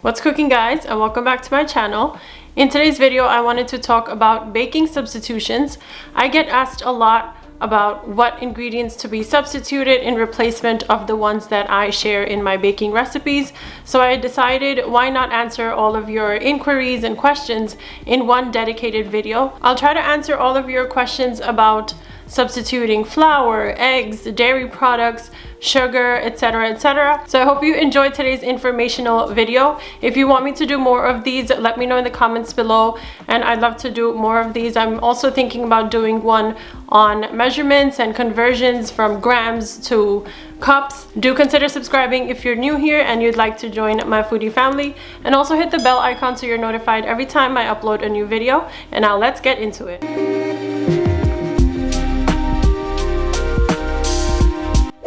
What's cooking, guys, and welcome back to my channel. In today's video I wanted to talk about baking substitutions. I get asked a lot about what ingredients to be substituted in replacement of the ones that I share in my baking recipes. So I decided, why not answer all of your inquiries and questions in one dedicated video. I'll try to answer all of your questions about substituting flour, eggs, dairy products, sugar, etc, etc. So I hope you enjoyed today's informational video. If you want me to do more of these, let me know in the comments below, and I'd love to do more of these. I'm also thinking about doing one on measurements and conversions from grams to cups. Do consider subscribing if you're new here and you'd like to join my foodie family, and also hit the bell icon so you're notified every time I upload a new video. And now let's get into it.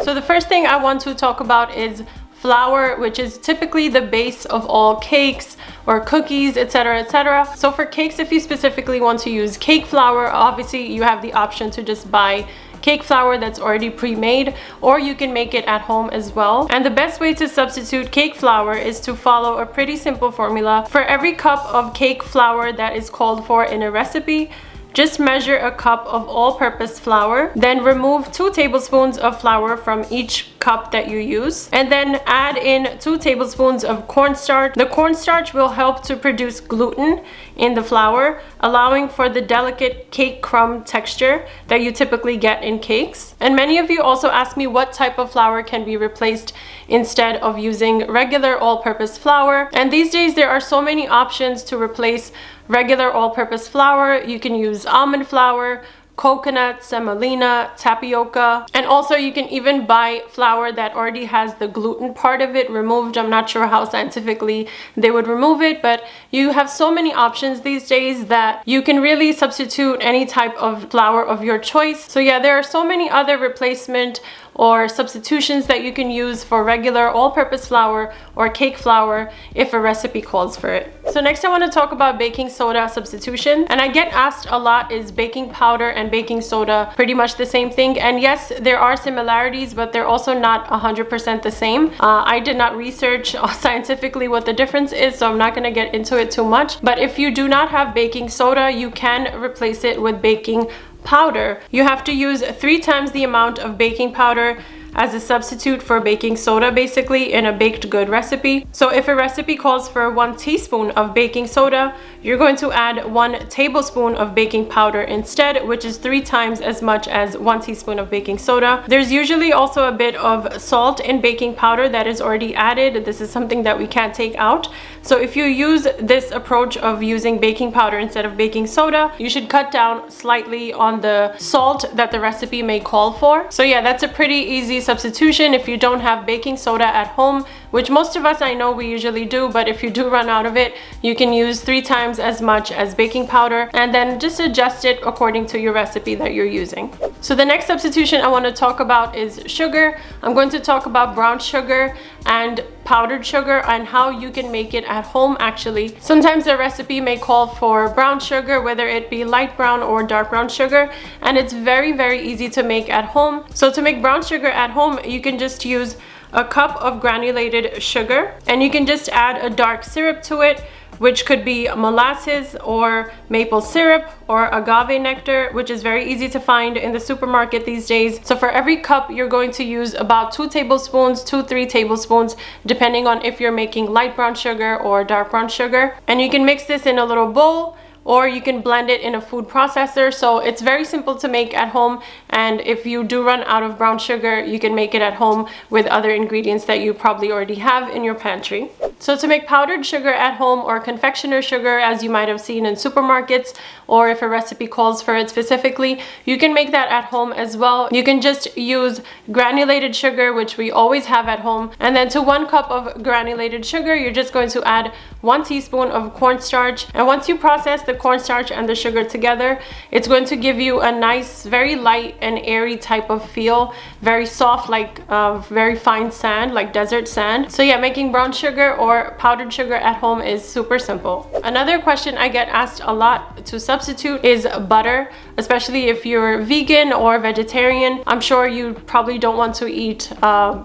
So the first thing I want to talk about is flour, which is typically the base of all cakes or cookies, etc, etc. So for cakes, if you specifically want to use cake flour, obviously you have the option to just buy cake flour that's already pre-made, or you can make it at home as well. And the best way to substitute cake flour is to follow a pretty simple formula. For every cup of cake flour that is called for in a recipe, just measure a cup of all-purpose flour, then remove 2 tablespoons of flour from each cup that you use, and then add in 2 tablespoons of cornstarch. The cornstarch will help to produce gluten in the flour, allowing for the delicate cake crumb texture that you typically get in cakes. And many of you also ask me what type of flour can be replaced instead of using regular all-purpose flour. And these days there are so many options to replace regular all-purpose flour. You can use almond flour, coconut, semolina, tapioca, and also you can even buy flour that already has the gluten part of it removed. I'm not sure how scientifically they would remove it, but you have so many options these days that you can really substitute any type of flour of your choice. So yeah, there are so many other replacement or substitutions that you can use for regular all-purpose flour or cake flour if a recipe calls for it. So next I want to talk about baking soda substitution. And I get asked a lot, is baking powder and baking soda pretty much the same thing? And yes, there are similarities, but they're also not 100% the same. I did not research scientifically what the difference is, so I'm not going to get into it too much. But if you do not have baking soda, you can replace it with baking powder. You have to use 3 times the amount of baking powder as a substitute for baking soda, basically, in a baked good recipe. So if a recipe calls for 1 teaspoon of baking soda, you're going to add 1 tablespoon of baking powder instead, which is 3 times as much as 1 teaspoon of baking soda. There's usually also a bit of salt in baking powder that is already added. This is something that we can't take out. So if you use this approach of using baking powder instead of baking soda, you should cut down slightly on the salt that the recipe may call for. So yeah, that's a pretty easy substitution if you don't have baking soda at home, which most of us, I know, we usually do. But if you do run out of it, you can use 3 times as much as baking powder, and then just adjust it according to your recipe that you're using. So the next substitution I want to talk about is sugar. I'm going to talk about brown sugar and powdered sugar and how you can make it at home. Actually, sometimes a recipe may call for brown sugar, whether it be light brown or dark brown sugar, and it's very easy to make at home. So to make brown sugar at home, you can just use a cup of granulated sugar, and you can just add a dark syrup to it, which could be molasses or maple syrup or agave nectar, which is very easy to find in the supermarket these days. So for every cup, you're going to use about 2 tablespoons, 2-3 tablespoons, depending on if you're making light brown sugar or dark brown sugar. And you can mix this in a little bowl, or you can blend it in a food processor. So it's very simple to make at home, and if you do run out of brown sugar, you can make it at home with other ingredients that you probably already have in your pantry. So to make powdered sugar at home, or confectioner sugar as you might have seen in supermarkets, or if a recipe calls for it specifically, you can make that at home as well. You can just use granulated sugar, which we always have at home, and then to 1 cup of granulated sugar, you're just going to add 1 teaspoon of cornstarch. And once you process the the cornstarch and the sugar together, it's going to give you a nice, very light and airy type of feel, very soft, like very fine sand, like desert sand. So yeah, making brown sugar or powdered sugar at home is super simple. Another question I get asked a lot to substitute is butter, especially if you're vegan or vegetarian. I'm sure you probably don't want to eat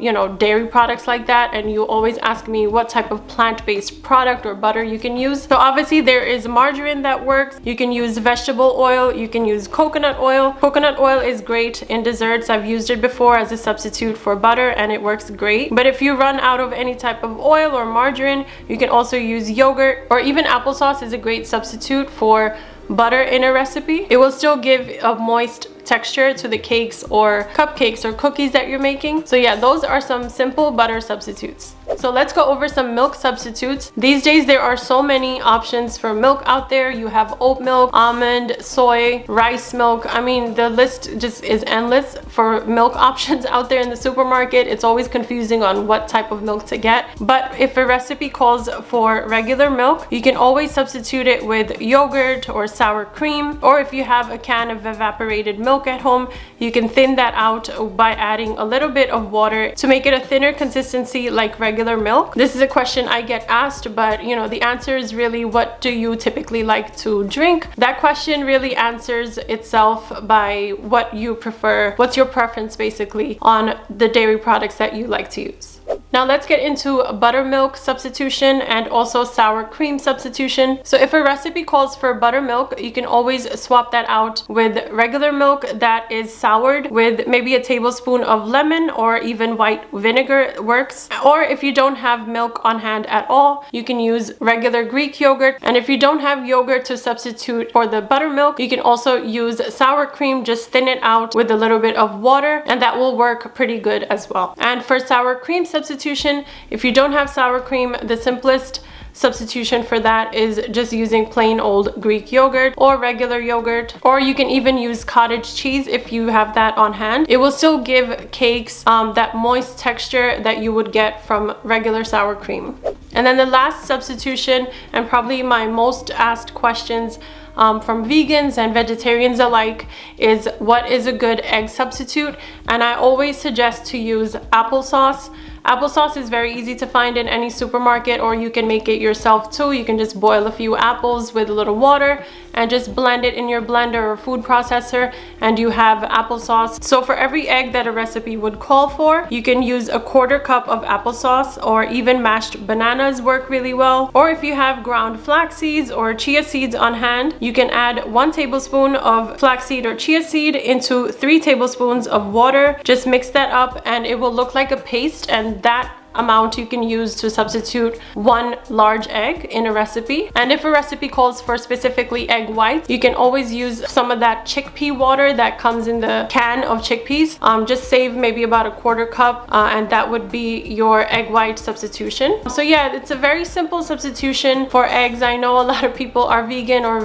you know, dairy products like that, and you always ask me what type of plant-based product or butter you can use. So obviously there is margarine that works. You can use vegetable oil, you can use coconut oil. Coconut oil is great in desserts. I've used it before as a substitute for butter and it works great. But if you run out of any type of oil or margarine, you can also use yogurt, or even applesauce is a great substitute for butter in a recipe. It will still give a moist texture to the cakes or cupcakes or cookies that you're making. So yeah, those are some simple butter substitutes. So let's go over some milk substitutes. These days there are so many options for milk out there. You have oat milk, almond, soy, rice milk. I mean, the list just is endless for milk options out there in the supermarket. It's always confusing on what type of milk to get. But if a recipe calls for regular milk, you can always substitute it with yogurt or sour cream. Or if you have a can of evaporated milk at home, you can thin that out by adding a little bit of water to make it a thinner consistency like regular milk. This is a question I get asked, but you know, the answer is really, what do you typically like to drink? That question really answers itself by what you prefer, what's your preference basically on the dairy products that you like to use. Now let's get into buttermilk substitution and also sour cream substitution. So if a recipe calls for buttermilk, you can always swap that out with regular milk that is soured with maybe a tablespoon of lemon, or even white vinegar works. Or if you don't have milk on hand at all, you can use regular Greek yogurt. And if you don't have yogurt to substitute for the buttermilk, you can also use sour cream, just thin it out with a little bit of water, and that will work pretty good as well. And for sour cream substitution, if you don't have sour cream, the simplest substitution for that is just using plain old Greek yogurt or regular yogurt, or you can even use cottage cheese if you have that on hand. It will still give cakes that moist texture that you would get from regular sour cream. And then the last substitution, and probably my most asked questions from vegans and vegetarians alike, is what is a good egg substitute? And I always suggest to use applesauce. Applesauce is very easy to find in any supermarket, or you can make it yourself too. You can just boil a few apples with a little water and just blend it in your blender or food processor, and you have applesauce. So for every egg that a recipe would call for, you can use a 1/4 cup of applesauce, or even mashed bananas work really well. Or if you have ground flax seeds or chia seeds on hand, you can add 1 tablespoon of flaxseed or chia seed into 3 tablespoons of water. Just mix that up and it will look like a paste, and that amount you can use to substitute 1 large egg in a recipe. And if a recipe calls for specifically egg whites, you can always use some of that chickpea water that comes in the can of chickpeas. Just save maybe about a 1/4 cup and that would be your egg white substitution. So yeah, it's a very simple substitution for eggs. I know a lot of people are vegan or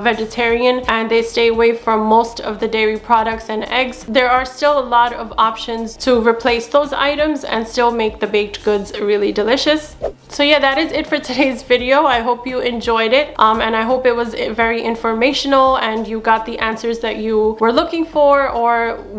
vegetarian and they stay away from most of the dairy products and eggs. There are still a lot of options to replace those items and still make the baked goods really delicious. So yeah, that is it for today's video. I hope you enjoyed it and I hope it was very informational and you got the answers that you were looking for or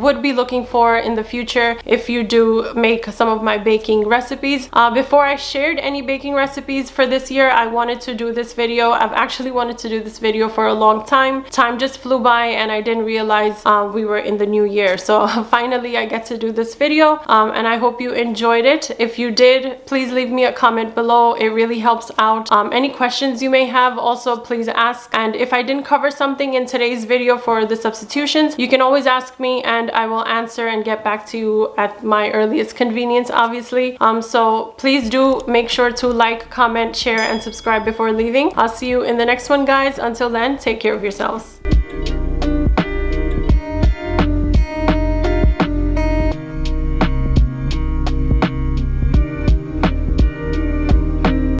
would be looking for in the future if you do make some of my baking recipes. Before I shared any baking recipes for this year, I wanted to do this video. I've actually wanted to do this video for a long time. Time just flew by and I didn't realize we were in the new year. So finally I get to do this video and I hope you enjoyed it. If you did, please leave me a comment below. It really helps out. Any questions you may have, also please ask. And if I didn't cover something in today's video for the substitutions, you can always ask me and I will answer and get back to you at my earliest convenience, obviously. So please do make sure to like, comment, share, and subscribe before leaving. I'll see you in the next one, guys. Until then, take care of yourselves.